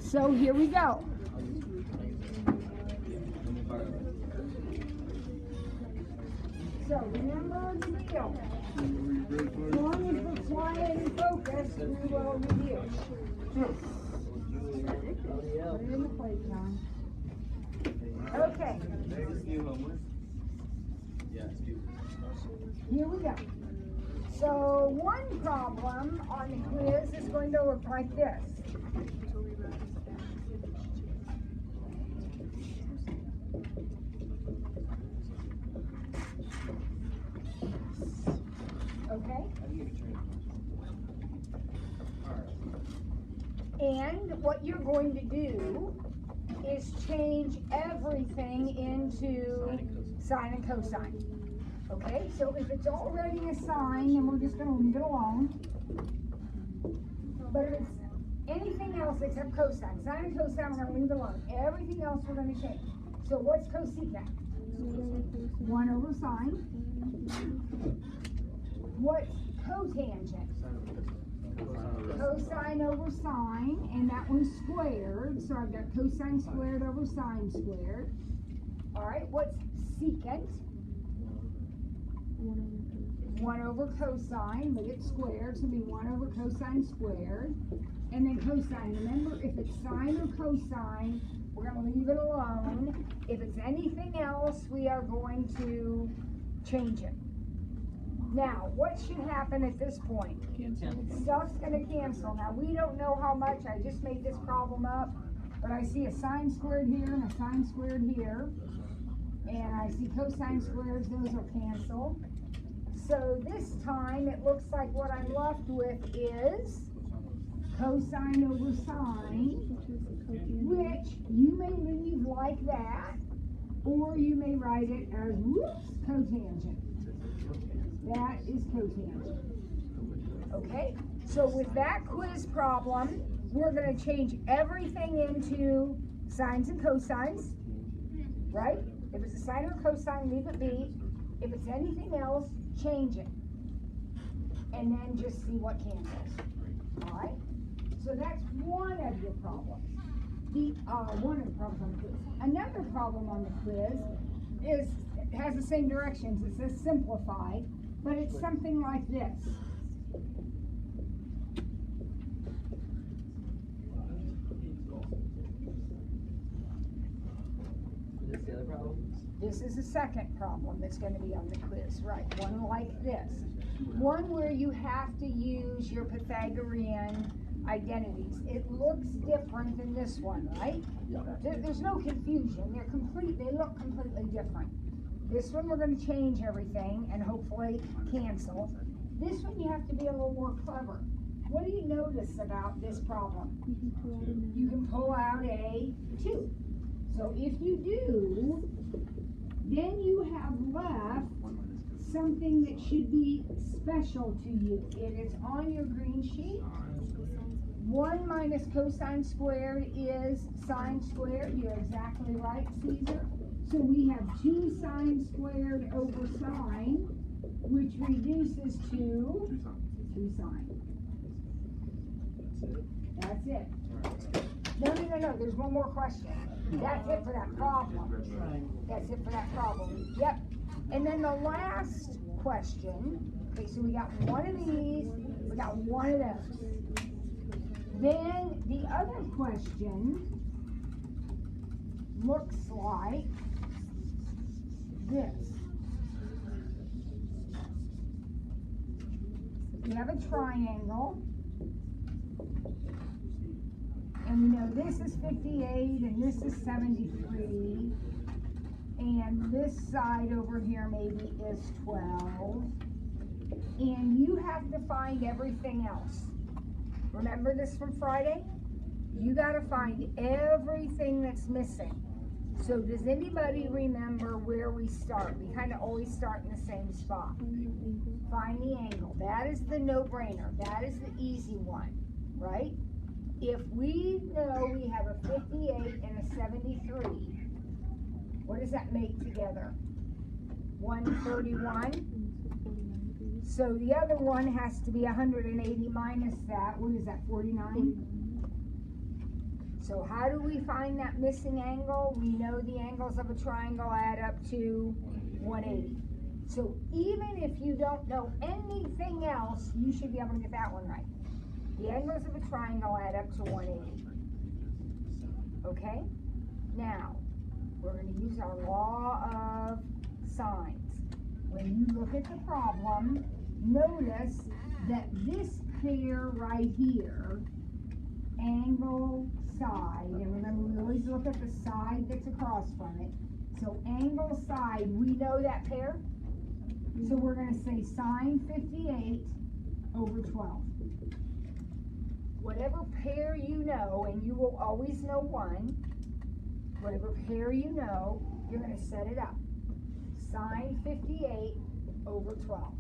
So here we go. So remember the deal. As long as we're quiet and focused, we will review. Put it in the plate, John. Okay. Here we go. So one problem on the quiz is going to look like this. Okay? And what you're going to do is change everything into sine and cosine. Okay, so if it's already a sine, then we're just going to leave it alone. But if it's anything else except cosine, sine and cosine, we're going to leave it alone. Everything else we're going to change. So what's cosecant? 1 over sine. What's cotangent? Cosine over sine, and that one's squared. So I've got cosine squared over sine squared. All right, what's secant? 1 over cosine, but it's squared, so it'll be 1 over cosine squared. And then cosine, remember, if it's sine or cosine, we're going to leave it alone. If it's anything else, we are going to change it. Now, what should happen at this point? Stuff's going to cancel. Now, we don't know how much. I just made this problem up, but I see a sine squared here and a sine squared here. And I see cosine squares, those will cancel. So this time, it looks like what I'm left with is cosine over sine, which you may leave like that, or you may write it as, whoops, cotangent. That is cotangent. Okay, so with that quiz problem, we're going to change everything into sines and cosines, right? If it's a sine or cosine, leave it be. If it's anything else, change it. And then just see what cancels. All right? So that's one of your problems. One of the problems on the quiz. Another problem on the quiz has the same directions. It says simplify, but it's something like this. This is the second problem that's going to be on the quiz, right? One like this. One where you have to use your Pythagorean identities. It looks different than this one, right? There's no confusion. They look completely different. This one we're going to change everything and hopefully cancel. This one you have to be a little more clever. What do you notice about this problem? You can pull out a 2. So if you do, then you have left something that should be special to you. It is on your green sheet. 1 minus cosine squared is sine squared. You're exactly right, Caesar. So we have 2 sine squared over sine, which reduces to 2 sine. That's it. No, there's one more question. That's it for that problem. That's it for that problem. Yep. And then the last question, okay, so we got one of these, we got one of those. Then the other question looks like this. We have a triangle. And we know this is 58 and this is 73. And this side over here maybe is 12. And you have to find everything else. Remember this from Friday? You got to find everything that's missing. So does anybody remember where we start? We kind of always start in the same spot. Find the angle. That is the no-brainer. That is the easy one, right? If we know we have a 58 and a 73, what does that make together? 131. So the other one has to be 180 minus that. What is that, 49? So how do we find that missing angle? We know the angles of a triangle add up to 180. So even if you don't know anything else, you should be able to get that one right. The angles of a triangle add up to 180. Okay? Now, we're going to use our law of sines. When you look at the problem, notice that this pair right here, angle, side, and remember we always look at the side that's across from it. So angle, side, we know that pair. So we're going to say sine 58 over 12. Whatever pair you know, and you will always know one, whatever pair you know, you're going to set it up. Sine 58 over 12.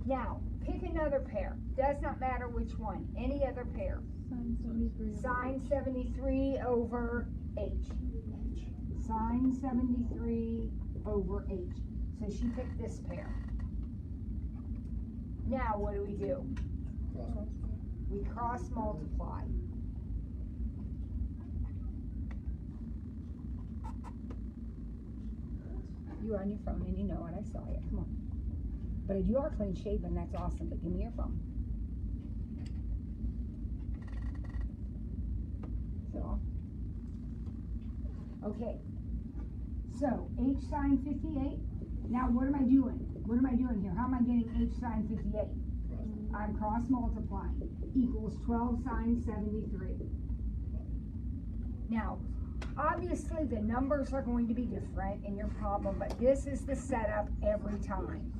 Now, pick another pair. Does not matter which one. Any other pair. Sine 73 over h. Sine 73 over h. So she picked this pair. Now what do? We cross multiply. You're on your phone and you know it. I saw it. Come on. But you are clean shaven. That's awesome. But give me your phone. So, okay. So h sine 58. Now what am I doing? What am I doing here? How am I getting h sine 58? I'm cross multiplying. Equals 12 sine 73. Now, obviously the numbers are going to be different in your problem, but this is the setup every time.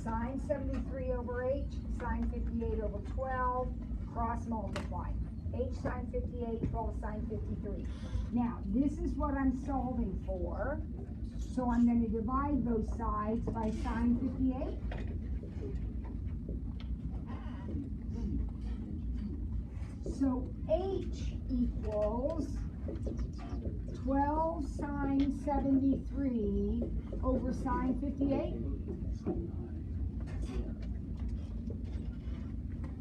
Sine 73 over h, sine 58 over 12, cross multiply. H sine 58, 12 sine 53. Now, this is what I'm solving for. So I'm going to divide both sides by sine 58. So h equals 12 sine 73 over sine 58.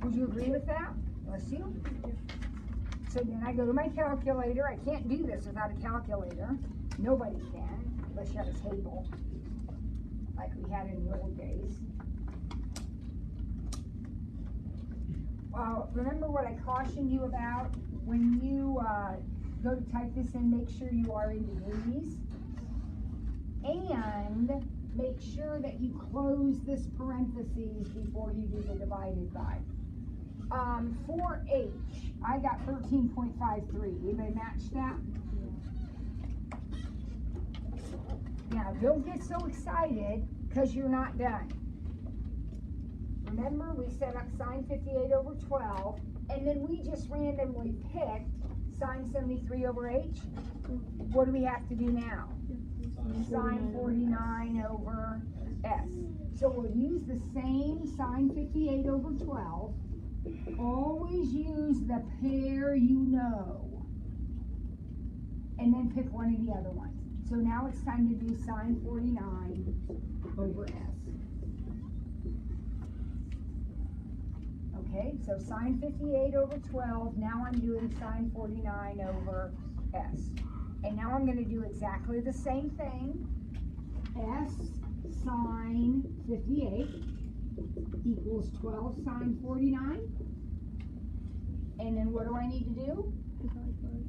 Would you agree with that? Bless you. So then I go to my calculator. I can't do this without a calculator. Nobody can, unless you have a table, like we had in the old days. Remember what I cautioned you about? When you go to type this in, make sure you are in degrees. And make sure that you close this parentheses before you do the divided by. For h, I got 13.53. Anybody match that? Now, don't get so excited because you're not done. Remember, we set up sine 58 over 12, and then we just randomly picked sine 73 over h. What do we have to do now? Sine 49 over s. So we'll use the same sine 58 over 12. Always use the pair you know. And then pick one of the other ones. So now it's time to do sine 49 over s. Okay, so sine 58 over 12. Now I'm doing sine 49 over s. And now I'm going to do exactly the same thing. S sine 58 equals 12 sine 49. And then what do I need to do?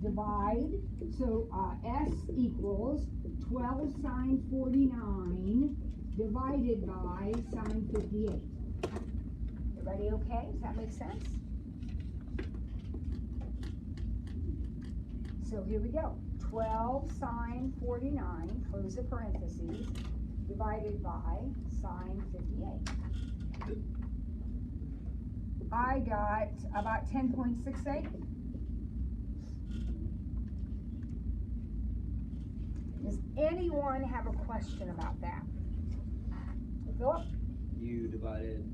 Divide. So S equals 12 sine 49 divided by sine 58. Everybody okay? Does that make sense? So here we go. 12 sine 49, close the parentheses, divided by sine 58. I got about 10.68. Does anyone have a question about that? Philip? You divided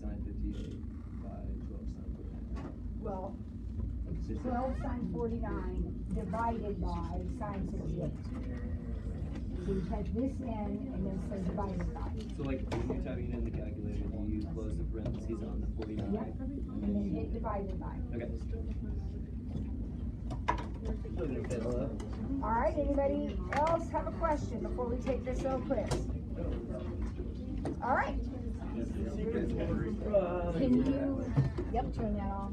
sine 58 by 12 sine 49. Well, 12 sine 49 divided by sine 68. So you type this in and then say divided by. So like when you're typing it in the calculator, you close the parentheses on the 49? Yep, and then hit divided by. Okay. All right, anybody else have a question before we take this little quiz? All right. Can you, yep, turn that off.